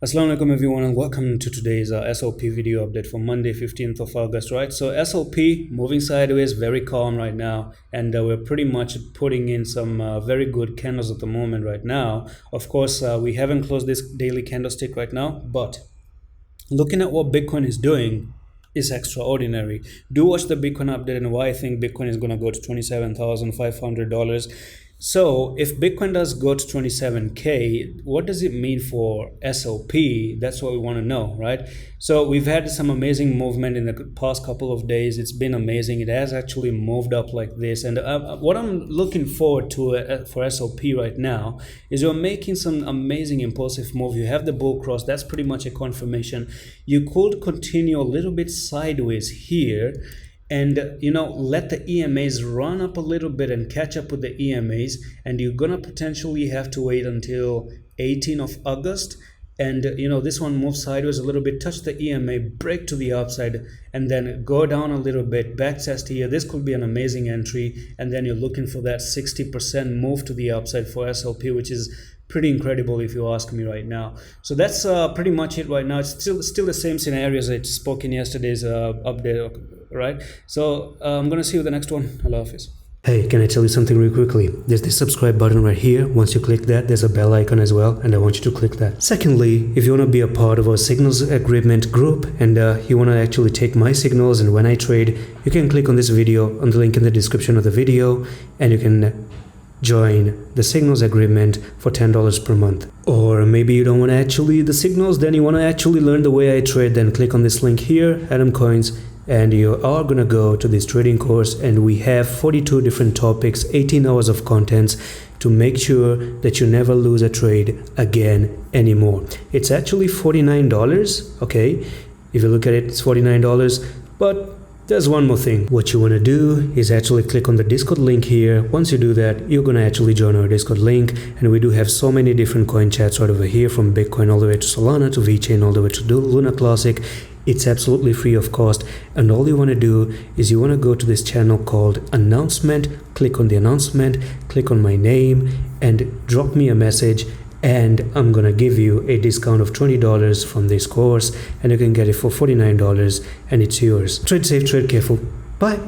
Assalamu alaikum everyone and welcome to today's SOP video update for Monday 15th of August, right? So SOP moving sideways, very calm right now, and we're pretty much putting in some very good candles at the moment right now. Of course, we haven't closed this daily candlestick right now, but looking at what Bitcoin is doing is extraordinary. Do watch the Bitcoin update and why I think Bitcoin is going to go to $27,500. So if Bitcoin does go to 27K, what does it mean for SOP? That's what we want to know, right? So we've had some amazing movement in the past couple of days. It's been amazing. It has actually moved up like this. And what I'm looking forward to for SOP right now is you're making some amazing impulsive move. You have the bull cross. That's pretty much a confirmation. You could continue a little bit sideways here and let the EMAs run up a little bit and catch up with the EMAs, and you're gonna potentially have to wait until 18th of August, and this one moves sideways a little bit, touch the EMA, break to the upside, and then go down a little bit, back test here. This could be an amazing entry, and then you're looking for that 60% move to the upside for SOP, which is pretty incredible if you ask me right now. So that's pretty much it right now. It's still the same scenarios I spoke in yesterday's update, right? So I'm gonna see you the next one. Allah Hafiz. Hey, can I tell you something real quickly? There's this subscribe button right here. Once you click that, there's a bell icon as well, and I want you to click that. Secondly, if you want to be a part of our signals agreement group and you want to actually take my signals and when I trade, you can click on this video, on the link in the description of the video, and you can join the signals agreement for $10 per month. Or maybe you don't want to actually the signals, then you want to actually learn the way I trade, then click on this link here, Adam Coins, and you are going to go to this trading course, and we have 42 different topics, 18 hours of contents to make sure that you never lose a trade again anymore. It's actually $49, okay? If you look at it, it's $49, but there's one more thing. What you want to do is actually click on the Discord link here. Once you do that, you're going to actually join our Discord link, and we do have so many different coin chats right over here, from Bitcoin all the way to Solana to VeChain all the way to Luna Classic. It's absolutely free of cost, and all you want to do is you want to go to this channel called Announcement, click on the announcement, click on my name, and drop me a message, and I'm gonna give you a discount of $20 from this course, and you can get it for $49, and it's yours. Trade safe, trade careful. Bye.